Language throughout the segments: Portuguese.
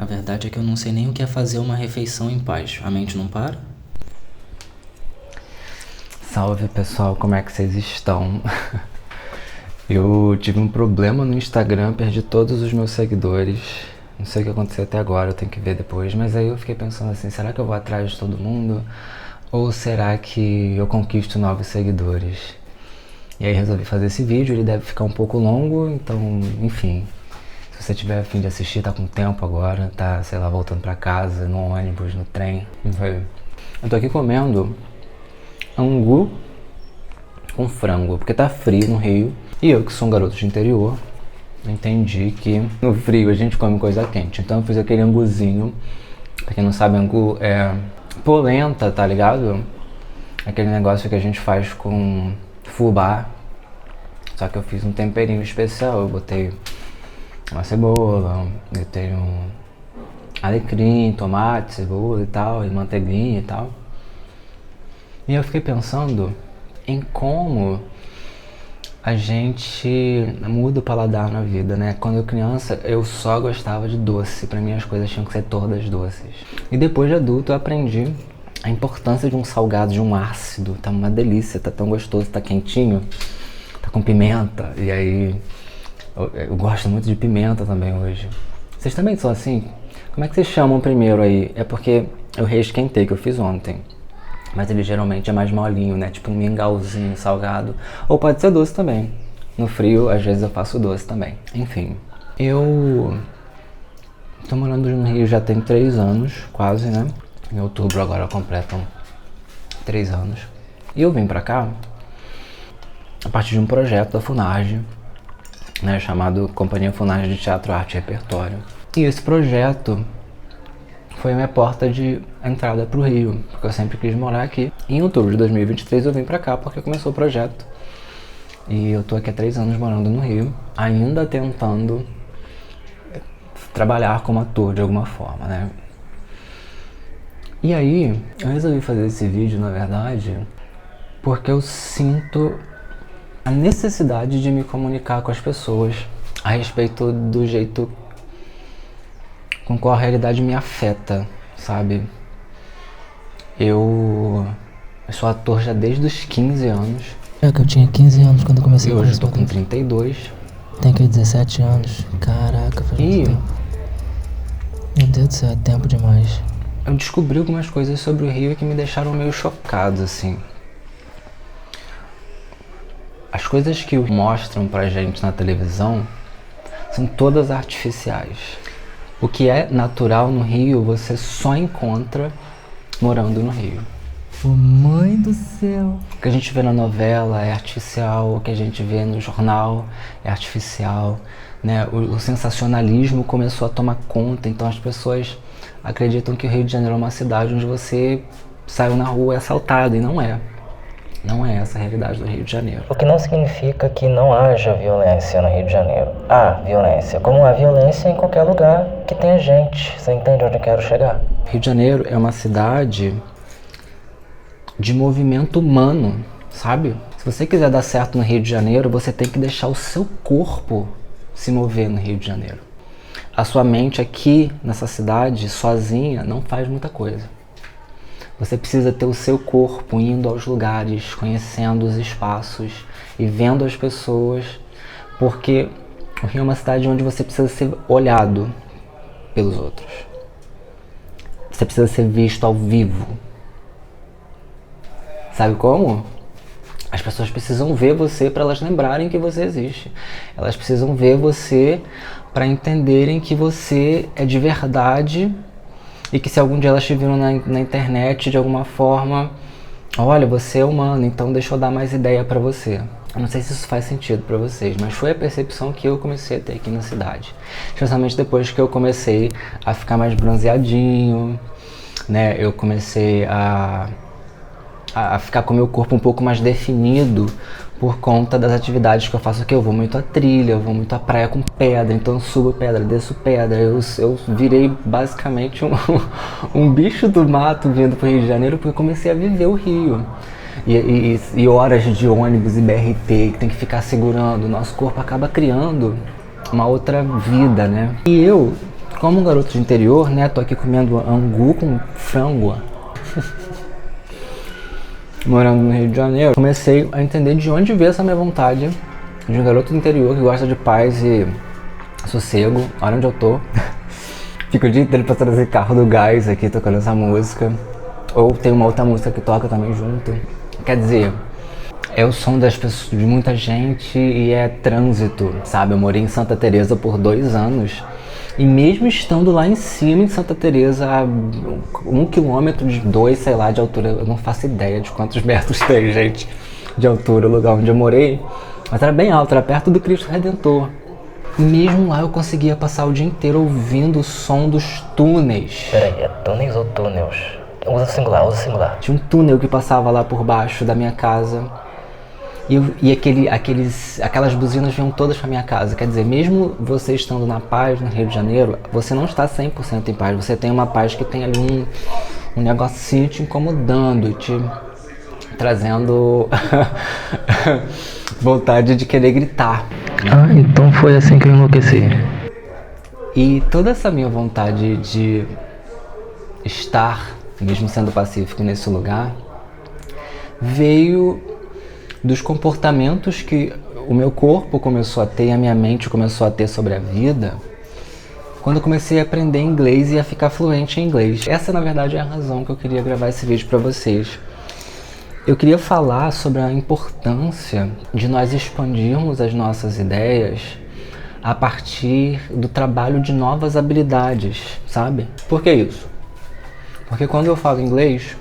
A verdade é que eu não sei nem o que é fazer uma refeição em paz. A mente não para? Salve pessoal, como é que vocês estão? Eu tive um problema no Instagram, perdi todos os meus seguidores. Não sei o que aconteceu até agora, eu tenho que ver depois. Mas aí eu fiquei pensando assim, será que eu vou atrás de todo mundo? Ou será que eu conquisto novos seguidores? E aí resolvi fazer esse vídeo, ele deve ficar um pouco longo, então, enfim. Se você tiver a fim de assistir, tá com tempo agora, tá, sei lá, voltando pra casa, no ônibus, no trem. Eu tô aqui comendo angu com frango, porque tá frio no Rio. E eu, que sou um garoto de interior, entendi que no frio a gente come coisa quente. Então eu fiz aquele anguzinho. Pra quem não sabe, angu é polenta, tá ligado? Aquele negócio que a gente faz com fubá. Só que eu fiz um temperinho especial. Eu botei uma cebola, botei um alecrim, tomate, cebola e tal, e manteiguinha e tal. E eu fiquei pensando em como a gente muda o paladar na vida, né? Quando eu criança, eu só gostava de doce. Pra mim as coisas tinham que ser todas doces. E depois de adulto eu aprendi a importância de um salgado, de um ácido. Tá uma delícia, tá tão gostoso, tá quentinho, tá com pimenta. E aí, eu gosto muito de pimenta também hoje. Vocês também são assim? Como é que vocês chamam primeiro aí? É porque eu reesquentei, que eu fiz ontem. Mas ele geralmente é mais molinho, né? Tipo um mingauzinho salgado. Ou pode ser doce também. No frio, às vezes eu faço doce também. Enfim, eu tô morando no Rio já tem 3 anos, quase, né? Em outubro agora completam 3 anos. E eu vim pra cá a partir de um projeto da Funarge, né? Chamado Companhia Funarge de Teatro, Arte e Repertório. E esse projeto foi a minha porta de entrada pro Rio, porque eu sempre quis morar aqui. Em outubro de 2023 eu vim pra cá porque começou o projeto. E eu tô aqui há 3 anos morando no Rio, ainda tentando trabalhar como ator de alguma forma, né? E aí, eu resolvi fazer esse vídeo, na verdade, porque eu sinto a necessidade de me comunicar com as pessoas a respeito do jeito com qual a realidade me afeta, sabe? Eu sou ator já desde os 15 anos. É que eu tinha 15 anos quando comecei e a hoje eu tô com 32. Tem que 17 anos. Caraca, faz muito tempo. Meu Deus do céu, é tempo demais. Eu descobri algumas coisas sobre o Rio que me deixaram meio chocado, assim. As coisas que mostram pra gente na televisão são todas artificiais. O que é natural no Rio, você só encontra morando no Rio. Ô mãe do céu! O que a gente vê na novela é artificial, o que a gente vê no jornal é artificial, né? O sensacionalismo começou a tomar conta, então as pessoas acreditam que o Rio de Janeiro é uma cidade onde você saiu na rua e é assaltado, e não é. Não é essa a realidade do Rio de Janeiro. O que não significa que não haja violência no Rio de Janeiro. Há violência, como há violência em qualquer lugar que tenha gente. Você entende onde eu quero chegar? Rio de Janeiro é uma cidade de movimento humano, sabe? Se você quiser dar certo no Rio de Janeiro, você tem que deixar o seu corpo se mover no Rio de Janeiro. A sua mente aqui nessa cidade, sozinha, não faz muita coisa. Você precisa ter o seu corpo indo aos lugares, conhecendo os espaços e vendo as pessoas, porque o Rio é uma cidade onde você precisa ser olhado pelos outros. Você precisa ser visto ao vivo. Sabe como? As pessoas precisam ver você para elas lembrarem que você existe. Elas precisam ver você para entenderem que você é de verdade. E que se algum dia elas te viram na internet de alguma forma, olha, você é humano, então deixa eu dar mais ideia pra você. Eu não sei se isso faz sentido pra vocês, mas foi a percepção que eu comecei a ter aqui na cidade. Especialmente depois que eu comecei a ficar mais bronzeadinho, né? Eu comecei a ficar com o meu corpo um pouco mais definido por conta das atividades que eu faço aqui. Eu vou muito à trilha, eu vou muito à praia com pedra, então eu subo pedra, desço pedra. Eu virei basicamente um bicho do mato vindo pro Rio de Janeiro, porque eu comecei a viver o Rio. E horas de ônibus e BRT que tem que ficar segurando, o nosso corpo acaba criando uma outra vida, né? E eu como um garoto de interior, né, tô aqui comendo angu com frango, morando no Rio de Janeiro, comecei a entender de onde veio essa minha vontade de um garoto do interior que gosta de paz e sossego. Olha onde eu tô. Fico o dia inteiro pra trazer carro do gás aqui tocando essa música. Ou tem uma outra música que toca também junto. Quer dizer, é o som das pessoas, de muita gente, e é trânsito, sabe? Eu morei em Santa Teresa por 2 anos. E mesmo estando lá em cima, em Santa Teresa, a 1 quilômetro de 2, sei lá, de altura, eu não faço ideia de quantos metros tem, gente, de altura o lugar onde eu morei, mas era bem alto, era perto do Cristo Redentor. E mesmo lá eu conseguia passar o dia inteiro ouvindo o som dos túneis. Peraí, é túneis ou túneis? Usa singular, usa singular. Tinha um túnel que passava lá por baixo da minha casa. E aquelas buzinas vinham todas pra minha casa. Quer dizer, mesmo você estando na paz no Rio de Janeiro, você não está 100% em paz. Você tem uma paz que tem ali um negocinho te incomodando, te trazendo vontade de querer gritar. Ah, então foi assim que eu enlouqueci. E toda essa minha vontade de estar, mesmo sendo pacífico nesse lugar, veio dos comportamentos que o meu corpo começou a ter e a minha mente começou a ter sobre a vida quando eu comecei a aprender inglês e a ficar fluente em inglês. Essa, na verdade, é a razão que eu queria gravar esse vídeo para vocês. Eu queria falar sobre a importância de nós expandirmos as nossas ideias a partir do trabalho de novas habilidades, sabe? Por que isso? Porque quando eu falo inglês,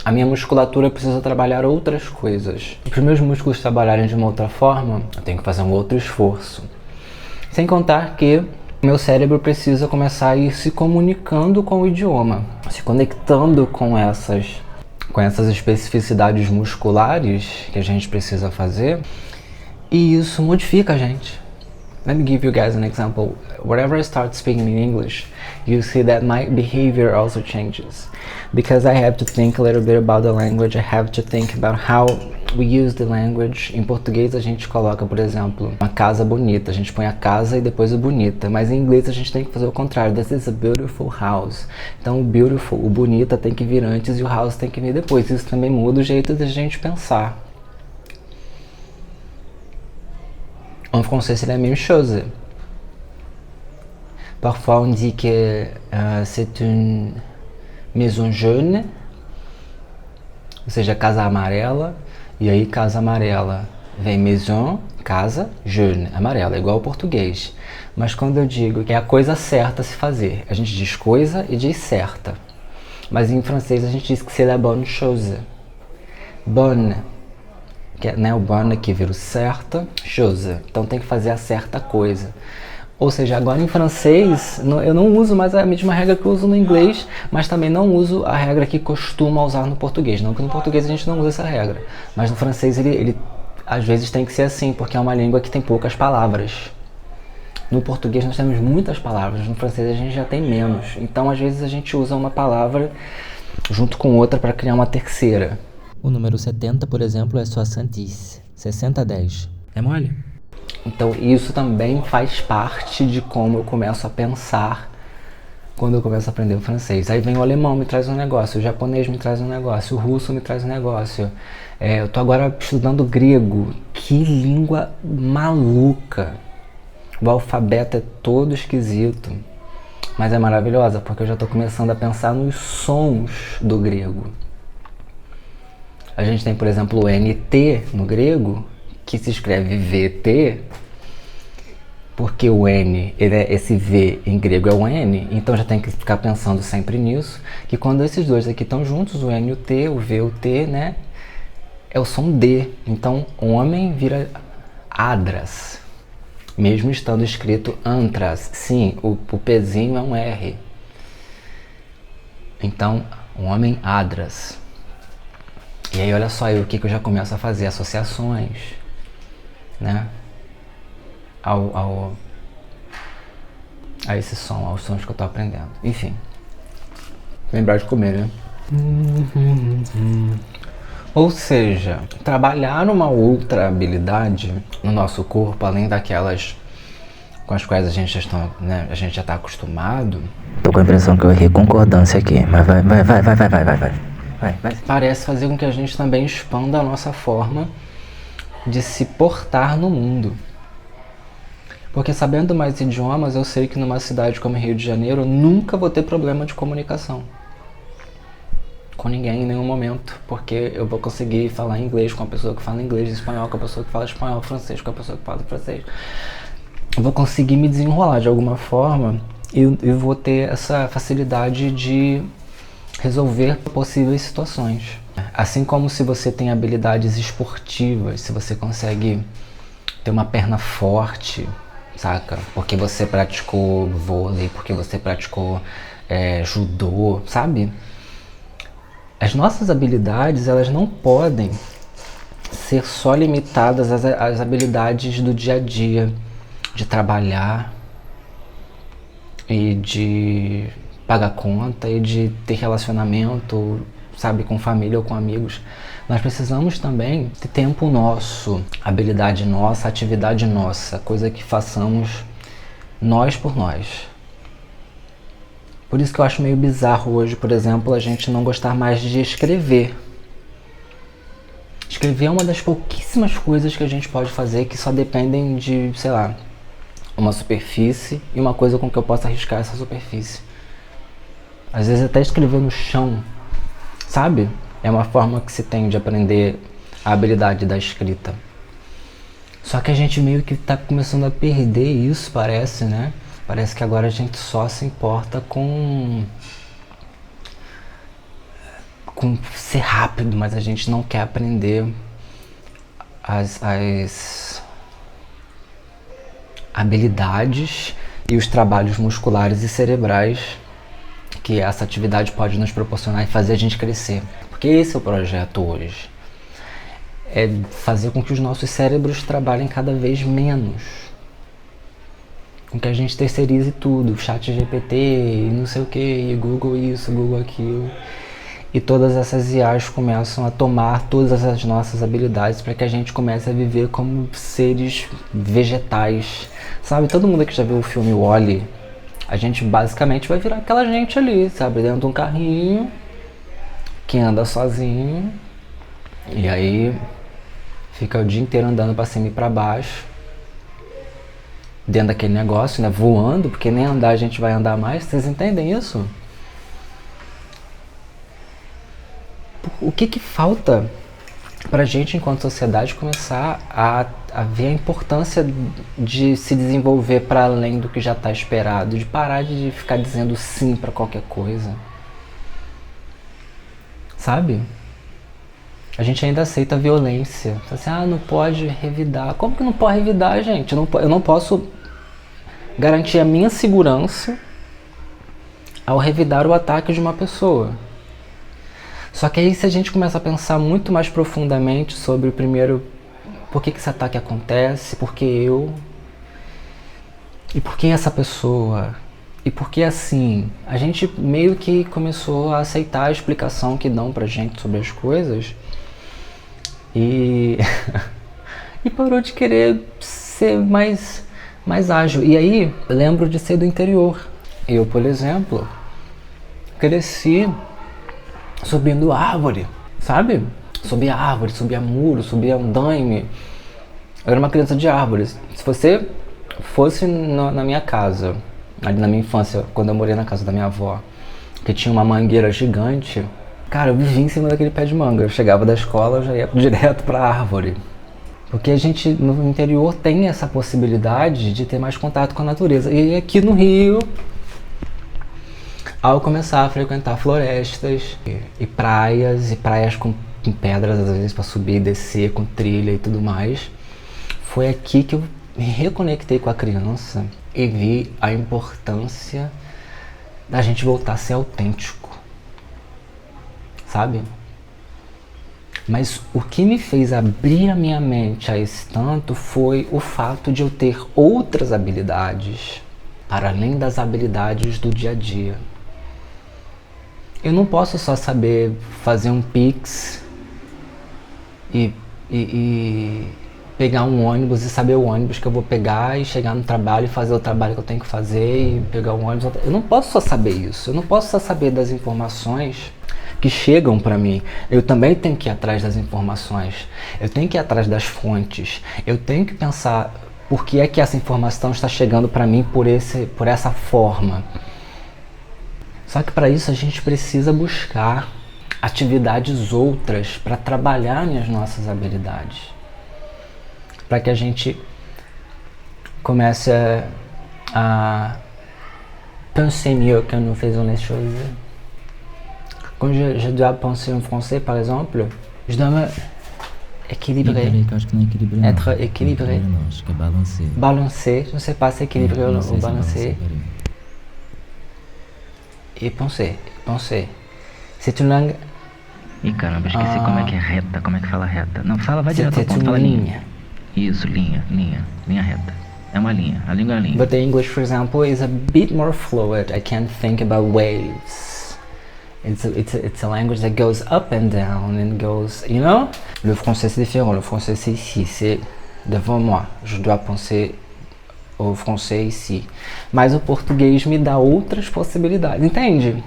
a minha musculatura precisa trabalhar outras coisas. Para os meus músculos trabalharem de uma outra forma, eu tenho que fazer um outro esforço. Sem contar que o meu cérebro precisa começar a ir se comunicando com o idioma, se conectando com essas especificidades musculares que a gente precisa fazer, e isso modifica a gente. Let me give you guys an example. Whenever I start speaking in English, you see that my behavior also changes. Because I have to think a little bit about the language, I have to think about how we use the language. Em português a gente coloca, por exemplo, uma casa bonita, a gente põe a casa e depois o bonita, mas em inglês a gente tem que fazer o contrário. This is a beautiful house. Então o beautiful, o bonita tem que vir antes e o house tem que vir depois. Isso também muda o jeito da gente pensar. En français, c'est la même chose. Parfois, on dit que c'est une maison jaune, ou seja, casa amarela, e aí casa amarela vem maison, casa, jaune, amarela, igual ao português. Mas quando eu digo que é a coisa certa a se fazer, a gente diz coisa e diz certa. Mas em francês a gente diz que c'est la bonne chose. Bonne. Que é, né, o bonne que vira o certa, chose. Então tem que fazer a certa coisa. Ou seja, agora em francês, eu não uso mais a mesma regra que eu uso no inglês, mas também não uso a regra que costuma usar no português. Não que no português a gente não usa essa regra, mas no francês ele às vezes tem que ser assim, porque é uma língua que tem poucas palavras. No português nós temos muitas palavras, no francês a gente já tem menos. Então às vezes a gente usa uma palavra junto com outra para criar uma terceira. O número 70, por exemplo, é 70, 60-10. É mole? Então isso também faz parte de como eu começo a pensar quando eu começo a aprender o francês. Aí vem o alemão, me traz um negócio, o japonês me traz um negócio, o russo me traz um negócio. Eu tô agora estudando grego. Que língua maluca! O alfabeto é todo esquisito, mas é maravilhosa, porque eu já tô começando a pensar nos sons do grego. A gente tem, por exemplo, o NT no grego, que se escreve VT, porque o N, esse V em grego é o N, então já tem que ficar pensando sempre nisso, que quando esses dois aqui estão juntos, o N e o T, o V e o T, né, é o som D. Então, homem vira adras, mesmo estando escrito antras. Sim, o Pzinho é um R. Então, homem adras. E aí, olha só aí o que eu já começo a fazer, associações, né, a esse som, aos sons que eu tô aprendendo. Enfim, lembrar de comer, né? Ou seja, trabalhar uma outra habilidade no nosso corpo, além daquelas com as quais a gente já está acostumado. Tô com a impressão que eu errei concordância aqui, mas vai. Parece fazer com que a gente também expanda a nossa forma de se portar no mundo. Porque sabendo mais idiomas, eu sei que numa cidade como Rio de Janeiro, eu nunca vou ter problema de comunicação com ninguém em nenhum momento, porque eu vou conseguir falar inglês com a pessoa que fala inglês, espanhol com a pessoa que fala espanhol, francês com a pessoa que fala francês. Eu vou conseguir me desenrolar de alguma forma e eu vou ter essa facilidade de resolver possíveis situações. Assim como se você tem habilidades esportivas, se você consegue ter uma perna forte, saca? Porque você praticou vôlei, porque você praticou judô, sabe? As nossas habilidades, elas não podem ser só limitadas às habilidades do dia a dia, de trabalhar e de pagar conta e de ter relacionamento, sabe, com família ou com amigos. Nós precisamos também ter tempo nosso, habilidade nossa, atividade nossa, coisa que façamos nós por nós. Por isso que eu acho meio bizarro hoje, por exemplo, a gente não gostar mais de escrever. Escrever é uma das pouquíssimas coisas que a gente pode fazer que só dependem de, sei lá, uma superfície e uma coisa com que eu possa riscar essa superfície. Às vezes até escrever no chão, sabe? É uma forma que se tem de aprender a habilidade da escrita. Só que a gente meio que tá começando a perder isso, parece, né? Parece que agora a gente só se importa com ser rápido, mas a gente não quer aprender as habilidades e os trabalhos musculares e cerebrais que essa atividade pode nos proporcionar e fazer a gente crescer. Porque esse é o projeto hoje. É fazer com que os nossos cérebros trabalhem cada vez menos. Com que a gente terceirize tudo, ChatGPT, e não sei o que, Google isso, Google aquilo. E todas essas IAs começam a tomar todas as nossas habilidades para que a gente comece a viver como seres vegetais. Sabe, todo mundo que já viu o filme WALL-E, a gente basicamente vai virar aquela gente ali, sabe, dentro de um carrinho que anda sozinho e aí fica o dia inteiro andando para cima e para baixo dentro daquele negócio, né, voando, porque nem andar a gente vai andar mais. Vocês entendem isso? O que falta pra gente enquanto sociedade começar a ver a importância de se desenvolver para além do que já está esperado, de parar de ficar dizendo sim para qualquer coisa, sabe? A gente ainda aceita a violência. Assim, não pode revidar. Como que não pode revidar, gente? Eu não posso garantir a minha segurança ao revidar o ataque de uma pessoa. Só que aí, se a gente começa a pensar muito mais profundamente sobre o primeiro, por que esse ataque acontece, por que eu, e por que essa pessoa, e por que assim, a gente meio que começou a aceitar a explicação que dão pra gente sobre as coisas e parou de querer ser mais ágil. E aí, eu lembro de ser do interior. Eu, por exemplo, cresci subindo árvore, sabe? Subia árvore, subia muro, subia andaime. Eu era uma criança de árvores. Se você fosse na minha casa, ali na minha infância, quando eu morei na casa da minha avó, que tinha uma mangueira gigante, cara, eu vivia em cima daquele pé de manga. Eu chegava da escola, eu já ia direto pra árvore. Porque a gente no interior tem essa possibilidade de ter mais contato com a natureza. E aqui no Rio, ao começar a frequentar florestas e praias com pedras às vezes para subir e descer, com trilha e tudo mais, foi aqui que eu me reconectei com a criança e vi a importância da gente voltar a ser autêntico, sabe? Mas o que me fez abrir a minha mente a esse tanto foi o fato de eu ter outras habilidades para além das habilidades do dia a dia. Eu não posso só saber fazer um Pix e pegar um ônibus e saber o ônibus que eu vou pegar e chegar no trabalho e fazer o trabalho que eu tenho que fazer e pegar o ônibus. Eu não posso só saber isso, eu não posso só saber das informações que chegam para mim. Eu também tenho que ir atrás das informações, eu tenho que ir atrás das fontes, eu tenho que pensar por que é que essa informação está chegando para mim por essa forma. Só que para isso a gente precisa buscar atividades outras para trabalhar nas nossas habilidades. Para que a gente comece a penser mieux quand nous faisons les choses. Quand je dois penser en français, par exemple, je dois me équilibrer. Peraí, que eu acho que não é equilibré, não. Être équilibré. Não, acho que é balancer. Balancer, je ne sais pas si équilibrer ou balancer. E penser. C'est une langue. Ih, caramba, esqueci como é que é reta, como é que fala reta. Não, vai direto ao ponto, fala linha. Isso, linha reta. É uma linha, a língua é linha. But the English, for example, is a bit more fluid. I can't think about waves. It's a language that goes up and down and goes, you know? Le français c'est différent. Le français c'est ici, c'est devant moi. Je dois penser au français ici. Mas o português me dá outras possibilidades, entende?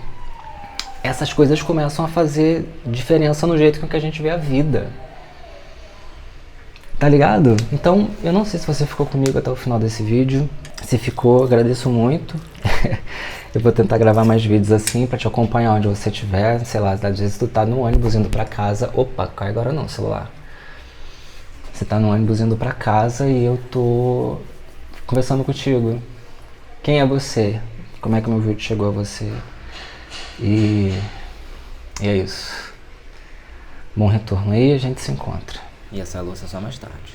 Essas coisas começam a fazer diferença no jeito com que a gente vê a vida. Tá ligado? Então, eu não sei se você ficou comigo até o final desse vídeo. Se ficou, agradeço muito. Eu vou tentar gravar mais vídeos assim pra te acompanhar onde você estiver. Sei lá, às vezes tu tá no ônibus indo pra casa. Opa, cai agora não, celular. Você tá no ônibus indo pra casa e eu tô conversando contigo. Quem é você? Como é que meu vídeo chegou a você? E é isso. Bom retorno aí, a gente se encontra. E essa louça é só mais tarde.